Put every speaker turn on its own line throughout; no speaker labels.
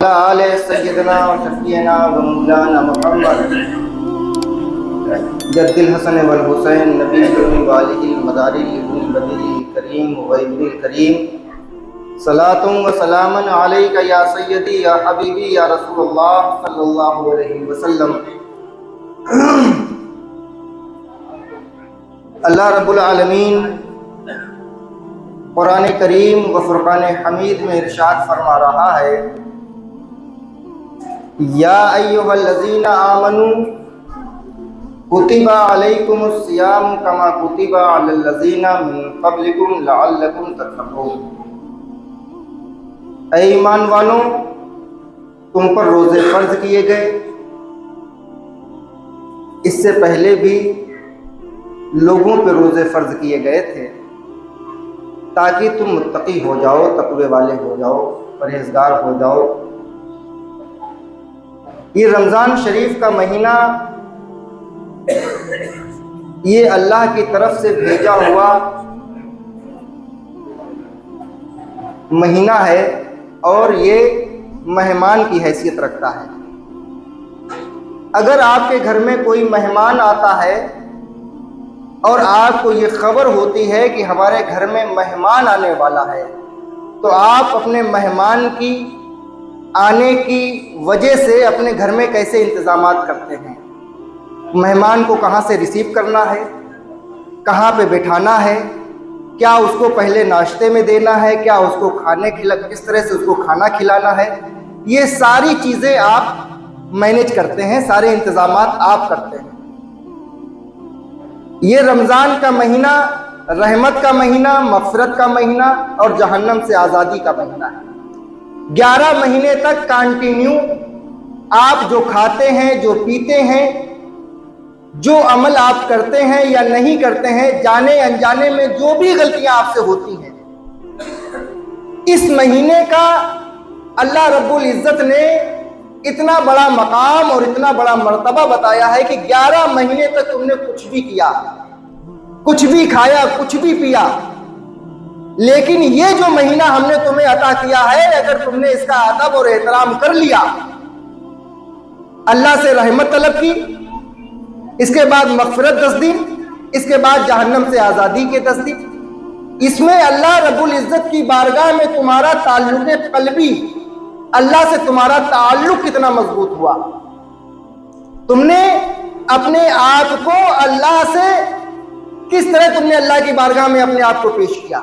آل سیدنا و شفیعنا و مولانا محمد جد الحسن والحسین نبی والہ المداری ابن البدری کریم وغیب الکریم صلاۃ و سلام علیک یا سیدی یا حبیبی یا رسول اللہ صلی اللہ علیہ وسلم۔ اللہ رب العالمین قرآن کریم و فرقان حمید میں ارشاد فرما رہا ہے، یا ایھا الذین آمنوا کتب علیکم الصیام کما کتب علی الذین من قبلکم لعلکم تتقون۔ اے ایمان والو، تم پر روزے فرض کیے گئے اس سے پہلے بھی لوگوں پہ روزے فرض کیے گئے تھے تاکہ تم متقی ہو جاؤ، تقوی والے ہو جاؤ، پرہیزگار ہو جاؤ۔ یہ رمضان شریف کا مہینہ یہ اللہ کی طرف سے بھیجا ہوا مہینہ ہے اور یہ مہمان کی حیثیت رکھتا ہے۔ اگر آپ کے گھر میں کوئی مہمان آتا ہے اور آپ کو یہ خبر ہوتی ہے کہ ہمارے گھر میں مہمان آنے والا ہے، تو آپ اپنے مہمان کی آنے کی وجہ سے اپنے گھر میں کیسے انتظامات کرتے ہیں؟ مہمان کو کہاں سے ریسیو کرنا ہے، کہاں پہ بٹھانا ہے، کیا اس کو پہلے ناشتے میں دینا ہے، کیا اس کو کس طرح سے اس کو کھانا کھلانا ہے، یہ ساری چیزیں آپ مینیج کرتے ہیں، سارے انتظامات آپ کرتے ہیں۔ یہ رمضان کا مہینہ رحمت کا مہینہ، مغفرت کا مہینہ اور جہنم سے آزادی کا مہینہ ہے۔ 11 مہینے تک کانٹینیو آپ جو کھاتے ہیں، جو پیتے ہیں، جو عمل آپ کرتے ہیں یا نہیں کرتے ہیں، جانے انجانے میں جو بھی غلطیاں آپ سے ہوتی ہیں، اس مہینے کا اللہ رب العزت نے اتنا بڑا مقام اور اتنا بڑا مرتبہ بتایا ہے کہ 11 مہینے تک تم نے کچھ بھی کیا، کچھ بھی کھایا، کچھ بھی پیا، لیکن یہ جو مہینہ ہم نے تمہیں عطا کیا ہے، اگر تم نے اس کا ادب اور احترام کر لیا، اللہ سے رحمت طلب کی، اس کے بعد مغفرت تصدیق، اس کے بعد جہنم سے آزادی کے تصدیق، اس میں اللہ رب العزت کی بارگاہ میں تمہارا تعلق قلبی، اللہ سے تمہارا تعلق کتنا مضبوط ہوا، تم نے اپنے آپ کو اللہ سے کس طرح تم نے اللہ کی بارگاہ میں اپنے آپ کو پیش کیا،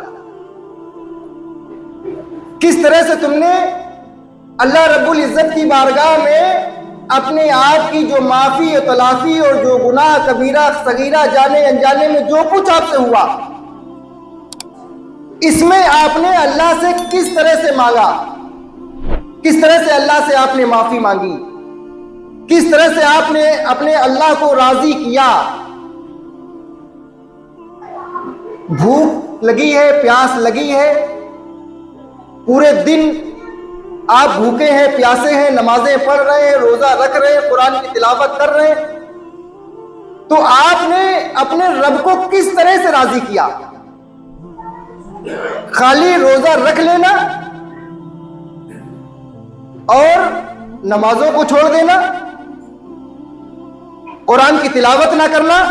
کس طرح سے تم نے اللہ رب العزت کی بارگاہ میں اپنے آپ کی جو معافی و تلافی اور جو گناہ کبیرہ صغیرہ جانے انجانے میں جو کچھ آپ سے ہوا، اس میں آپ نے اللہ سے کس طرح سے مانگا، کس طرح سے اللہ سے آپ نے معافی مانگی، کس طرح سے آپ نے اپنے اللہ کو راضی کیا۔ بھوک لگی ہے، پیاس لگی ہے، پورے دن آپ بھوکے ہیں، پیاسے ہیں، نمازیں پڑھ رہے ہیں، روزہ رکھ رہے ہیں، قرآن کی تلاوت کر رہے ہیں، تو آپ نے اپنے رب کو کس طرح سے راضی کیا؟ خالی روزہ رکھ لینا اور نمازوں کو چھوڑ دینا، قرآن کی تلاوت نہ کرنا،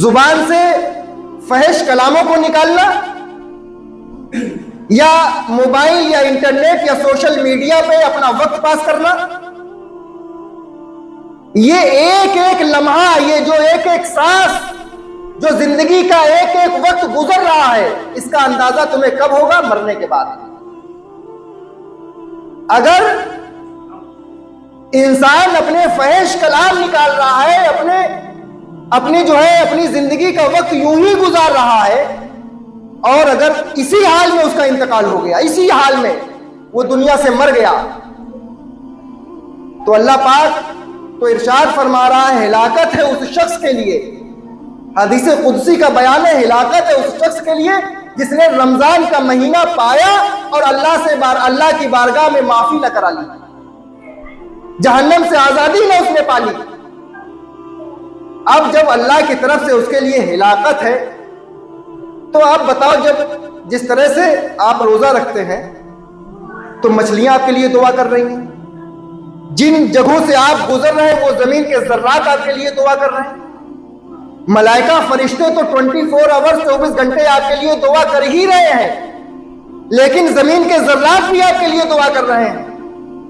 زبان سے فحش کلاموں کو نکالنا، یا موبائل یا انٹرنیٹ یا سوشل میڈیا پہ اپنا وقت پاس کرنا، یہ ایک ایک لمحہ، یہ جو ایک ایک سانس، جو زندگی کا ایک ایک وقت گزر رہا ہے، اس کا اندازہ تمہیں کب ہوگا؟ مرنے کے بعد۔ اگر انسان اپنے فحش کلام نکال رہا ہے، اپنی زندگی کا وقت یوں ہی گزار رہا ہے، اور اگر اسی حال میں اس کا انتقال ہو گیا، اسی حال میں وہ دنیا سے مر گیا، تو اللہ پاک تو ارشاد فرما رہا ہے، ہلاکت ہے اس شخص کے لیے، حدیث قدسی کا بیان ہے، ہلاکت ہے اس شخص کے لیے جس نے رمضان کا مہینہ پایا اور اللہ کی بارگاہ میں معافی نہ کرا لی، جہنم سے آزادی نہ اس نے پالی۔ اب جب اللہ کی طرف سے اس کے لیے ہلاکت ہے، تو آپ بتاؤ، جب جس طرح سے آپ روزہ رکھتے ہیں، تو مچھلیاں آپ کے لیے دعا کر رہی ہیں. جن جگہوں سے آپ گزر رہے ہیں وہ زمین کے ذرات آپ کے لیے دعا کر رہے ہیں. ملائکہ فرشتے تو 24 آورز 24 گھنٹے آپ کے لیے دعا کر ہی رہے ہیں، لیکن زمین کے ذرات بھی آپ کے لیے دعا کر رہے ہیں.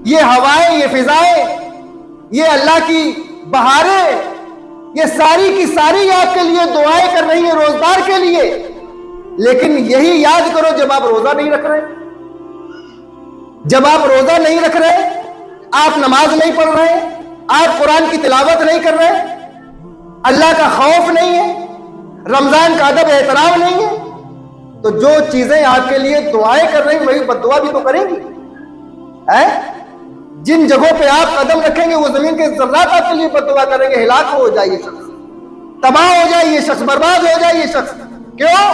یہ ہوائیں، یہ فضائیں، یہ اللہ کی بہاریں، یہ ساری کی ساری آپ کے لیے دعائیں کر رہی ہیں روزگار کے لیے. لیکن یہی یاد کرو جب آپ روزہ نہیں رکھ رہے، جب آپ روزہ نہیں رکھ رہے، آپ نماز نہیں پڑھ رہے، آپ قرآن کی تلاوت نہیں کر رہے، اللہ کا خوف نہیں ہے، رمضان کا ادب احترام نہیں ہے، تو جو چیزیں آپ کے لیے دعائیں کر رہی ہیں وہی بددعا بھی تو کریں گی. جن جگہوں پہ آپ قدم رکھیں گے وہ زمین کے ذرات آپ کے لیے بددعا کریں گے. ہلاک ہو جائے یہ شخص، تباہ ہو جائے یہ شخص، برباد ہو جائے یہ شخص. کیوں؟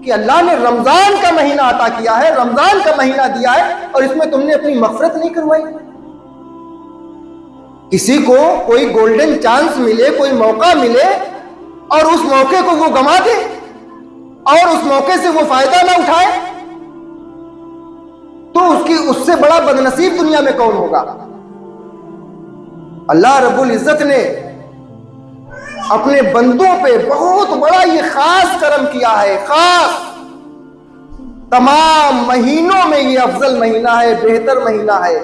کہ اللہ نے رمضان کا مہینہ عطا کیا ہے، رمضان کا مہینہ دیا ہے، اور اس میں تم نے اپنی مغفرت نہیں کروائی. کسی کو کوئی گولڈن چانس ملے، کوئی موقع ملے، اور اس موقع کو وہ گما دے اور اس موقع سے وہ فائدہ نہ اٹھائے، تو اس سے بڑا بدنصیب دنیا میں کون ہوگا؟ اللہ رب العزت نے اپنے بندوں پہ بہت بڑا یہ خاص کرم کیا ہے. خاص تمام مہینوں میں یہ افضل مہینہ ہے، بہتر مہینہ ہے،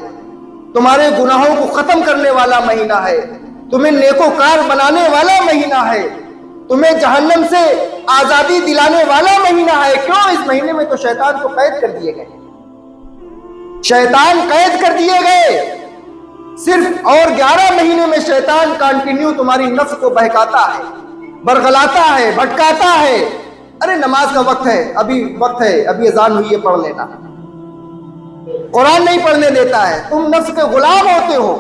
تمہارے گناہوں کو ختم کرنے والا مہینہ ہے، تمہیں نیکوکار بنانے والا مہینہ ہے، تمہیں جہنم سے آزادی دلانے والا مہینہ ہے. کیوں؟ اس مہینے میں تو شیطان کو قید کر دیے گئے، شیطان قید کر دیے گئے. صرف اور 11 مہینے میں شیطان کنٹینیو تمہاری نفس کو بہکاتا ہے، برگلاتا ہے، بھٹکاتا ہے. ارے نماز کا وقت ہے، ابھی وقت ہے، ابھی اذان ہوئی ہے، پڑھ لینا. قرآن نہیں پڑھنے دیتا ہے، تم نفس کے غلام ہوتے ہو.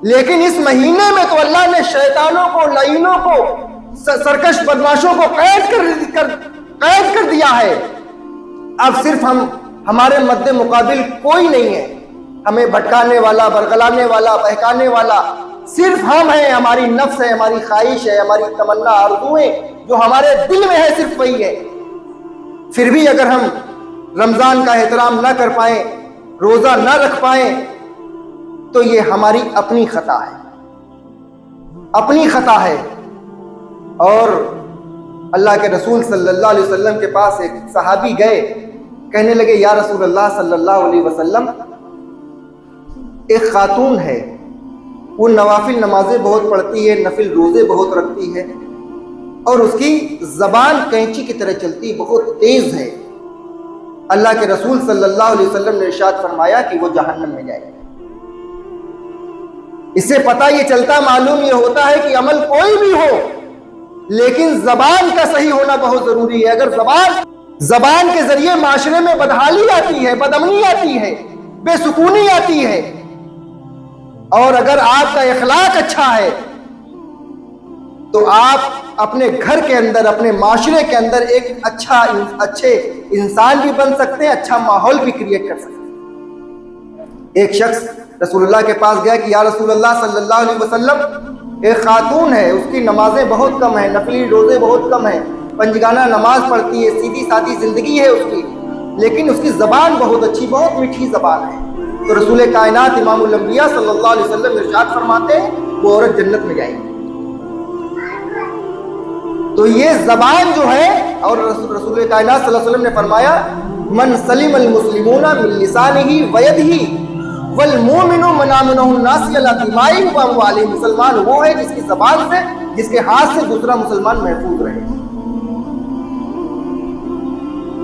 لیکن اس مہینے میں تو اللہ نے شیطانوں کو، لعینوں کو، سرکش بدماشوں کو قید کر دیا ہے. اب صرف ہمارے مد مقابل کوئی نہیں ہے، ہمیں بھٹکانے والا، برگلانے والا، بہکانے والا صرف ہم ہیں. ہماری نفس ہے، ہماری خواہش ہے، ہماری تمنا، آرزوئیں جو ہمارے دل میں ہے صرف وہی ہے. پھر بھی اگر ہم رمضان کا احترام نہ کر پائیں، روزہ نہ رکھ پائیں، تو یہ ہماری اپنی خطا ہے، اپنی خطا ہے. اور اللہ کے رسول صلی اللہ علیہ وسلم کے پاس ایک صحابی گئے، کہنے لگے یا رسول اللہ صلی اللہ علیہ وسلم، ایک خاتون ہے، وہ نوافل نمازیں بہت پڑھتی ہے، نفل روزے بہت رکھتی ہے، اور اس کی زبان کینچی کی طرح چلتی، بہت تیز ہے. اللہ کے رسول صلی اللہ علیہ وسلم نے ارشاد فرمایا کہ وہ جہنم میں جائے گی. اس سے پتہ یہ چلتا، معلوم یہ ہوتا ہے کہ عمل کوئی بھی ہو لیکن زبان کا صحیح ہونا بہت ضروری ہے. اگر زبان کے ذریعے معاشرے میں بدحالی آتی ہے، بدامنی آتی ہے، بے سکونی آتی ہے، اور اگر آپ کا اخلاق اچھا ہے تو آپ اپنے گھر کے اندر، اپنے معاشرے کے اندر ایک اچھے انسان بھی بن سکتے ہیں، اچھا ماحول بھی کریٹ کر سکتے ہیں. ایک شخص رسول اللہ کے پاس گیا کہ یا رسول اللہ صلی اللہ علیہ وسلم، ایک خاتون ہے، اس کی نمازیں بہت کم ہیں، نفلی روزے بہت کم ہیں، پنجگانہ نماز پڑھتی ہے، سیدھی سادی زندگی ہے اس کی، لیکن اس کی زبان بہت اچھی، بہت میٹھی زبان ہے. تو رسول کائنات امام الانبیاء صلی اللہ علیہ وسلم ارشاد فرماتے ہیں وہ عورت جنت میں جائے گی. تو یہ زبان جو ہے، اور رسول کائنات صلی اللہ علیہ وسلم نے فرمایا من سلم المسلمون من لسانہ ویدہ والمؤمن من آمنہ الناس علی دمائہم واموالہم. مسلمان وہ ہے جس کی زبان سے، جس کے ہاتھ سے دوسرا مسلمان محفوظ رہے.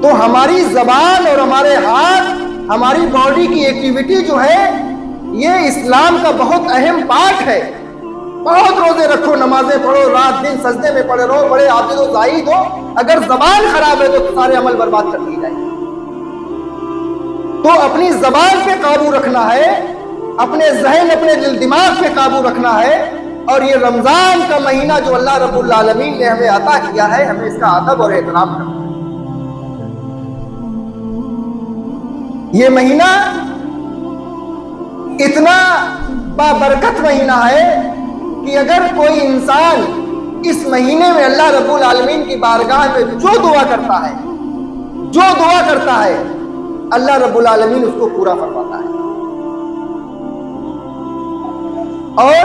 تو ہماری زبان اور ہمارے ہاتھ، ہماری باڈی کی ایکٹیویٹی جو ہے، یہ اسلام کا بہت اہم پارٹ ہے. بہت روزے رکھو، نمازیں پڑھو، رات دن سجدے میں پڑے رہو، بڑے عابد و زاہد ہو، اگر زبان خراب ہے تو سارے عمل برباد کر دیے جائیں. تو اپنی زبان پہ قابو رکھنا ہے، اپنے ذہن، اپنے دل دماغ پہ قابو رکھنا ہے. اور یہ رمضان کا مہینہ جو اللہ رب العالمین نے ہمیں عطا کیا ہے، ہمیں اس کا ادب اور احترام کرنا ہے. یہ مہینہ اتنا بابرکت مہینہ ہے کہ اگر کوئی انسان اس مہینے میں اللہ رب العالمین کی بارگاہ میں جو دعا کرتا ہے، اللہ رب العالمین اس کو پورا فرماتا ہے۔ اور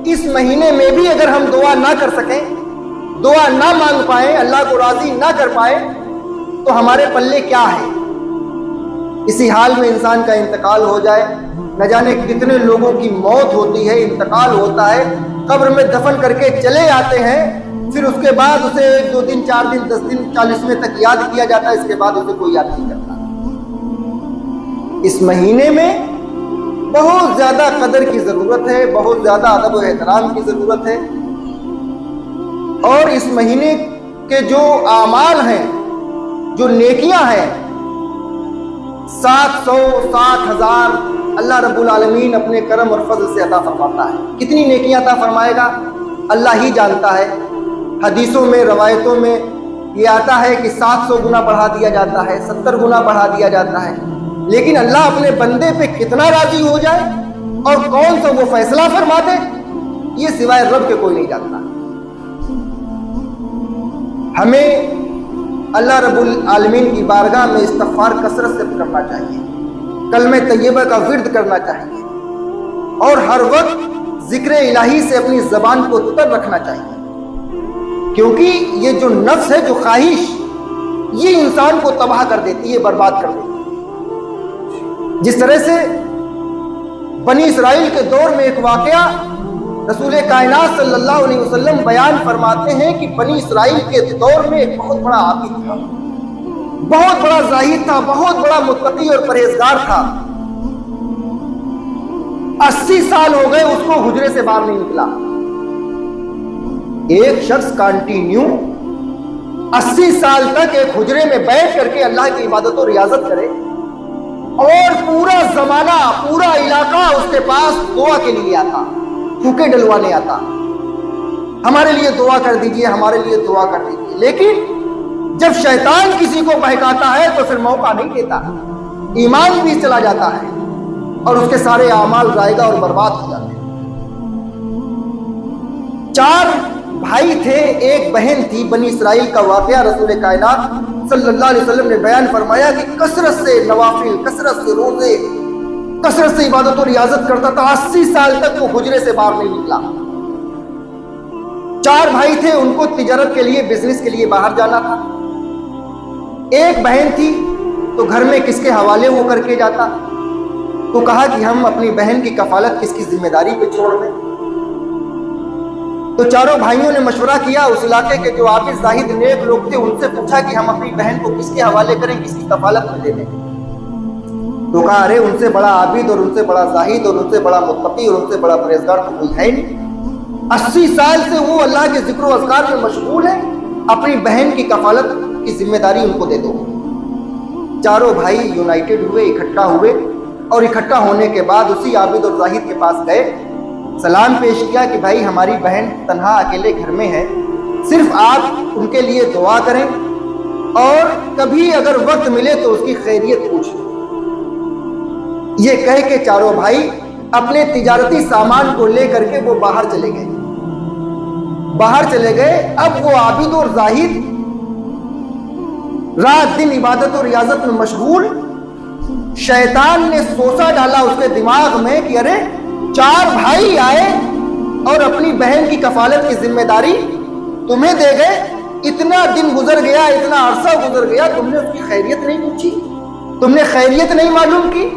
اس مہینے میں بھی اگر ہم دعا نہ کر سکیں، دعا نہ مانگ پائیں، اللہ کو راضی نہ کر پائیں، تو ہمارے پلے کیا ہے؟ اسی حال میں انسان کا انتقال ہو جائے، نہ جانے کتنے لوگوں کی موت ہوتی ہے، انتقال ہوتا ہے، قبر میں دفن کر کے چلے آتے ہیں، پھر اس کے بعد اسے 1 2 دن 4 دن 10 دن 40ویں تک یاد کیا جاتا ہے، اس کے بعد اسے کوئی یاد نہیں کرتا۔ اس مہینے میں بہت زیادہ قدر کی ضرورت ہے، بہت زیادہ ادب و احترام کی ضرورت ہے، اور اس مہینے کے جو اعمال ہیں، جو نیکیاں ہیں، 700 60,000 اللہ رب العالمین اپنے کرم اور فضل سے عطا فرماتا ہے۔ کتنی نیکیاں عطا فرمائے گا اللہ ہی جانتا ہے۔ حدیثوں میں، روایتوں میں یہ آتا ہے کہ 700 گنا بڑھا دیا جاتا ہے، 70 گنا بڑھا دیا جاتا ہے، لیکن اللہ اپنے بندے پہ کتنا راضی ہو جائے اور کون سا وہ فیصلہ فرما دے، یہ سوائے رب کے کوئی نہیں جانتا۔ ہمیں اللہ رب العالمین کی بارگاہ میں استغفار کثرت سے کرنا چاہیے، کلمہ طیبہ کا ورد کرنا چاہیے، اور ہر وقت ذکر الہی سے اپنی زبان کو تر رکھنا چاہیے، کیونکہ یہ جو نفس ہے، جو خواہش، یہ انسان کو تباہ کر دیتی ہے، برباد کر دیتی ہے۔ جس طرح سے بنی اسرائیل کے دور میں ایک واقعہ رسول کائنات صلی اللہ علیہ وسلم بیان فرماتے ہیں کہ بنی اسرائیل کے دور میں ایک بہت بڑا عابد تھا، بہت بڑا زاہد تھا، بہت بڑا متقی اور پرہیزگار تھا۔ 80 سال ہو گئے اس کو حجرے سے باہر نہیں نکلا۔ ایک شخص کنٹینیو 80 سال تک ایک حجرے میں بیٹھ کر کے اللہ کی عبادت و ریاضت کرے، اور پورا زمانہ، پورا علاقہ اس کے پاس دعا کے لیے آتا، پھوکے ڈلوانے آتا، ہمارے لیے دعا کر دیجئے، ہمارے لیے دعا کر دیجئے، لیکن جب شیطان کسی کو بہکاتا ہے تو پھر موقع نہیں دیتا، ایمان بھی چلا جاتا ہے اور اس کے سارے اعمال ضائع اور برباد ہو جاتے ہیں۔ 4 بھائی تھے، ایک بہن تھی۔ بنی اسرائیل کا واقعہ رسول کائنات صلی اللہ علیہ وسلم نے بیان فرمایا کہ کثرت سے نوافل، کثرت سے روزے، کثرت سے عبادت و ریاضت کرتا تھا، 80 سال تک وہ حجرے سے باہر نہیں نکلا۔ 4 بھائی تھے، ان کو تجارت کے لیے، بزنس کے لیے باہر جانا تھا۔ ایک بہن تھی تو گھر میں کس کے حوالے وہ کر کے جاتا، تو کہا کہ ہم اپنی بہن کی کفالت کس کی ذمہ داری پہ چھوڑ دیں۔ تو چاروں بھائیوں نے مشورہ کیا، اس علاقے کے جو عابد زاہد نیک لوگ تھے ان سے پوچھا کہ ہم اپنی بہن کو کس کے حوالے کریں، کس کی کفالت میں دے دیں۔ تو کہا ارے ان سے بڑا عابد اور ان سے بڑا زاہد اور ان سے بڑا متقی اور ان سے بڑا پرہیزگار تو کوئی ہے نہیں۔ 80 سال سے وہ اللہ کے ذکر و اذکار میں مشغول ہے، اپنی بہن کی کفالت کی ذمہ داری ان کو دے دو۔ چاروں بھائی یونائٹڈ ہوئے، اکٹھا ہوئے، اور اکٹھا ہونے کے بعد اسی عابد اور زاہد کے پاس گئے، سلام پیش کیا کہ بھائی ہماری بہن تنہا اکیلے گھر میں ہے، صرف آپ ان کے لیے دعا کریں اور کبھی اگر وقت ملے تو اس کی خیریت پوچھیں۔ یہ کہہ کے چاروں بھائی اپنے تجارتی سامان کو لے کر کے وہ باہر چلے گئے۔ اب وہ عابد اور زاہد رات دن عبادت و ریاضت میں مشغول۔ شیطان نے سوچا ڈالا اس کے دماغ میں کہ ارے 4 بھائی آئے اور اپنی بہن کی کفالت کی ذمہ داری تمہیں دے گئے، اتنا دن گزر گیا، اتنا عرصہ گزر گیا، تم نے اس کی خیریت نہیں پوچھی، تم نے خیریت نہیں معلوم کی،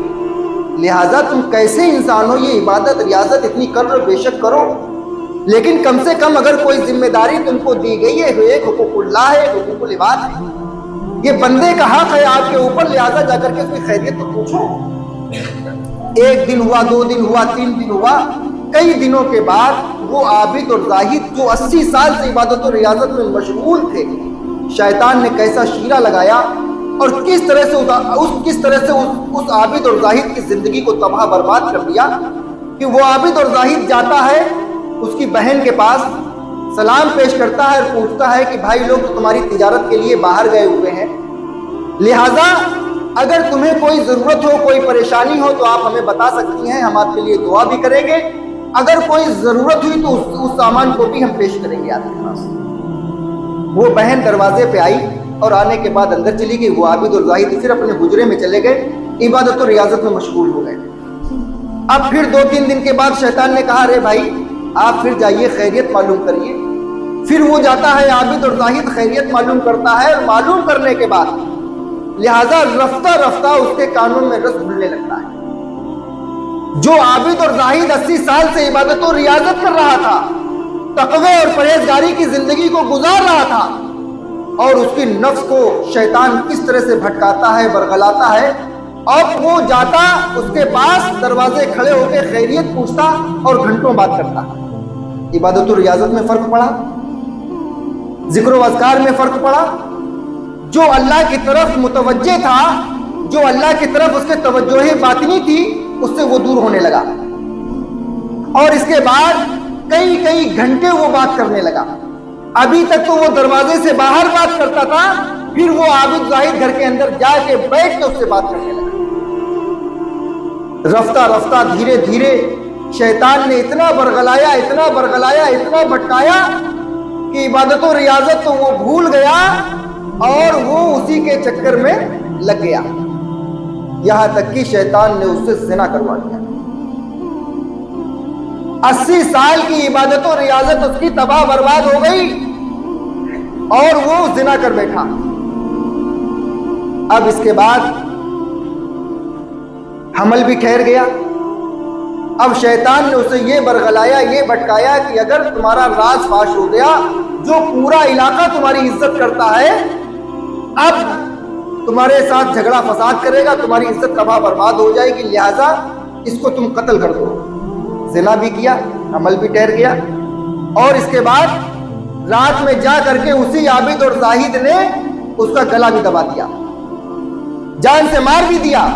لہٰذا تم کیسے انسان ہو؟ یہ عبادت ریاضت اتنی کرو، بے شک کرو، لیکن کم سے کم اگر کوئی ذمہ داری تم کو دی گئی ہے، ایک حقوق اللہ ہے، حقوق العباد ہے، یہ بندے کا حق ہے آپ کے اوپر، لہٰذا جا کر کے اس کی خیریت تو پوچھو۔ 1 دن ہوا، 2 دن ہوا، 3 دن ہوا، کئی دنوں کے بعد وہ عابد اور زاہد جو 80 سال سے عبادت و ریاضت میں مشغول تھے، شیطان نے کیسا شیرہ لگایا اور کس طرح سے اس عابد اور زاہد کی زندگی کو تباہ برباد کر دیا کہ وہ عابد اور زاہد جاتا ہے اس کی بہن کے پاس، سلام پیش کرتا ہے اور پوچھتا ہے کہ بھائی لوگ تو تمہاری تجارت کے لیے باہر گئے ہوئے ہیں، لہٰذا اگر تمہیں کوئی ضرورت ہو، کوئی پریشانی ہو تو آپ ہمیں بتا سکتی ہیں، ہم آپ کے لیے دعا بھی کریں گے، اگر کوئی ضرورت ہوئی تو اس سامان کو بھی ہم پیش کریں گے آپ کے پاس۔ وہ بہن دروازے پہ آئی اور آنے کے بعد اندر چلی گئی. وہ عابد اور زاہد پھر اپنے حجرے میں چلے گئے, عبادت و ریاضت میں مشغول ہو گئے. اب پھر 2-3 دن کے بعد شیطان نے کہا ارے بھائی آپ پھر جائیے خیریت معلوم کریے. پھر وہ جاتا ہے عابد اور زاہد خیریت معلوم کرتا ہے, اور معلوم کرنے کے بعد لہذا رفتہ رفتہ اس کے کانوں میں رس گھلنے لگتا ہے. جو عابد اور زاہد 80 سال سے عبادت و ریاضت کر رہا تھا, تقوی اور پرہیزگاری کی زندگی کو گزار رہا تھا, اور اس کی نفس کو شیطان کس طرح سے بھٹکاتا ہے, برگلاتا ہے, اب وہ جاتا اس کے پاس دروازے کھڑے ہو کے خیریت پوچھتا اور گھنٹوں بات کرتا. عبادت و ریاضت میں فرق پڑا, ذکر و اذکار میں فرق پڑا. جو اللہ کی طرف متوجہ تھا, جو اللہ کی طرف اس کے توجہ باطنی تھی, اس سے وہ دور ہونے لگا, اور اس کے بعد کئی گھنٹے وہ بات کرنے لگا. ابھی تک تو وہ دروازے سے باہر بات کرتا تھا, پھر وہ عابد زاہد گھر کے اندر جا کے بیٹھ کے اس سے بات کرنے لگا. رفتہ رفتہ دھیرے دھیرے شیطان نے اتنا برگلایا, اتنا برگلایا, اتنا بھٹکایا کہ عبادت و ریاضت تو وہ بھول گیا اور وہ اسی کے چکر میں لگ گیا, یہاں تک کہ شیطان نے اس سے زنا کروا دیا. 80 سال کی عبادت و ریاضت اس کی تباہ برباد ہو گئی اور وہ زنا کر بیٹھا. اب اس کے بعد حمل بھی ٹھہر گیا. اب شیطان نے اسے یہ برگلایا, یہ بھٹکایا کہ اگر تمہارا راز فاش ہو گیا, جو پورا علاقہ تمہاری عزت کرتا ہے اب تمہارے ساتھ جھگڑا فساد کرے گا, تمہاری عزت تباہ برباد ہو جائے گی, لہذا اس کو تم قتل کر دو. زنا بھی کیا, عمل بھی ٹھہر گیا, اور اس کے بعد رات میں جا کر کے اسی عابد اور زاہد نے اس کا گلا بھی دبا دیا, جان سے مار بھی دیا.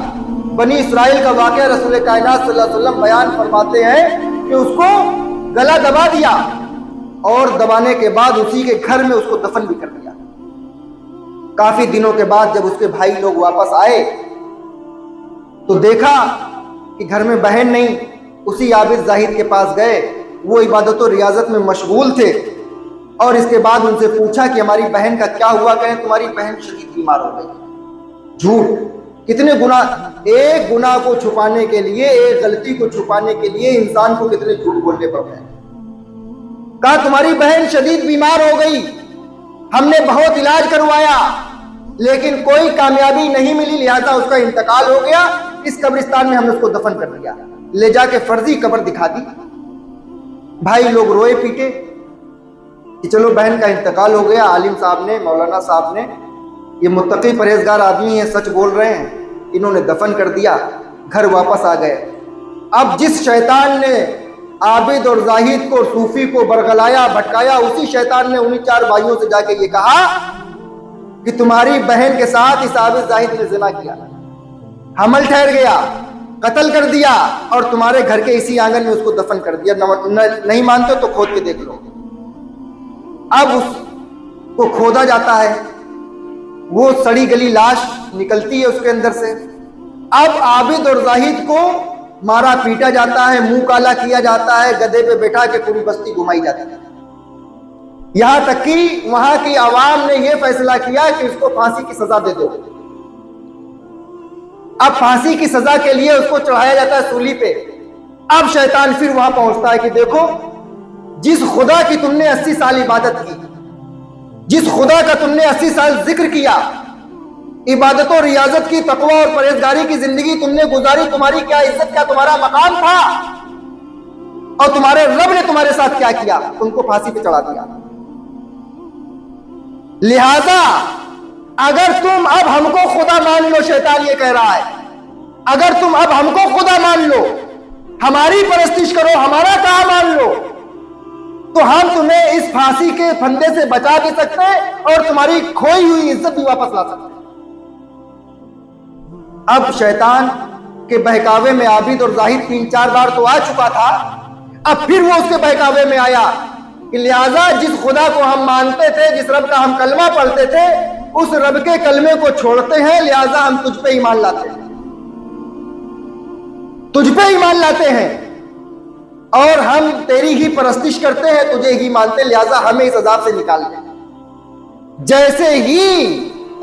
بنی اسرائیل کا واقعہ رسول کائنات صلی اللہ علیہ وسلم بیان فرماتے ہیں کہ اس کو گلا دبا دیا, اور دبانے کے بعد اسی کے گھر میں اس کو دفن بھی کر دیا. کافی دنوں کے بعد جب اس کے بھائی لوگ واپس آئے تو دیکھا کہ گھر میں بہن نہیں. اسی عابد زاہد کے پاس گئے, وہ عبادت و ریاضت میں مشغول تھے, اور اس کے بعد ان سے پوچھا کہ ہماری بہن کا کیا ہوا. کہیں تمہاری بہن شدید بیمار ہو گئی. جھوٹ, کتنے گناہ, ایک گناہ کو چھپانے کے لیے, ایک غلطی کو چھپانے کے لیے انسان کو کتنے جھوٹ بولنے پڑتے ہیں. کہا تمہاری بہن شدید بیمار ہو گئی, ہم نے بہت علاج کروایا لیکن کوئی کامیابی نہیں ملی, لہذا اس کا انتقال ہو گیا. اس قبرستان میں ہم نے اس کو دفن کر دیا. لے جا کے فرضی قبر دکھا دی. بھائی لوگ روئے پیٹے کہ چلو بہن کا انتقال ہو گیا, عالم صاحب نے, مولانا صاحب نے, یہ متقی پرہیزگار آدمی ہیں, سچ بول رہے ہیں, انہوں نے دفن کر دیا. گھر واپس آ گئے. اب جس شیطان نے عابد اور زاہد کو, صوفی کو برگلایا, بھٹکایا, اسی شیطان نے انہی 4 بھائیوں سے جا کے یہ کہا کہ تمہاری بہن کے ساتھ اس عابد زاہد نے زنا کیا, حمل ٹھہر گیا, قتل کر دیا, اور تمہارے گھر کے اسی آنگن میں اس کو دفن کر دیا. نہیں مانتے تو کھود کے دیکھ لو. اب اس کو کھودا جاتا ہے, وہ سڑی گلی لاش نکلتی ہے اس کے اندر سے. اب عابد اور زاہد کو مارا پیٹا جاتا ہے, منہ کالا کیا جاتا ہے, گدھے پہ بیٹھا کے پوری بستی گھمائی جاتی ہے, یہاں تک کہ وہاں کی عوام نے یہ فیصلہ کیا کہ اس کو پھانسی کی سزا دے دو. اب پھانسی کی سزا کے لیے اس کو چڑھایا جاتا ہے سولی پہ. اب شیطان پھر وہاں پہنچتا ہے کہ دیکھو, جس خدا کی تم نے 80 سال عبادت کی, جس خدا کا تم نے 80 سال ذکر کیا, عبادت و ریاضت کی, تقوی اور پرہیزگاری کی زندگی تم نے گزاری, تمہاری کیا عزت, کیا تمہارا مقام تھا, اور تمہارے رب نے تمہارے ساتھ کیا کیا, تم کو پھانسی پہ چڑھا دیا. لہذا اگر تم اب ہم کو خدا مان لو, شیطان یہ کہہ رہا ہے, اگر تم اب ہم کو خدا مان لو, ہماری پرستش کرو, ہمارا کام مان لو, تو ہم تمہیں اس پھانسی کے پھندے سے بچا بھی سکتے اور تمہاری کھوئی ہوئی عزت بھی واپس لا سکتے. اب شیطان کے بہکاوے میں عابد اور زاہد 3-4 بار تو آ چکا تھا, اب پھر وہ اس کے بہکاوے میں آیا کہ لہذا جس خدا کو ہم مانتے تھے, جس رب کا ہم کلمہ پڑھتے تھے, اس رب کے کلمے کو چھوڑتے ہیں, لہذا ہم تجھ پہ ایمان لاتے ہیں, تجھ پہ ایمان لاتے ہیں, اور ہم تیری ہی پرستش کرتے ہیں, تجھے ہی مانتے, لہذا ہمیں اس عذاب سے نکال دیں. جیسے ہی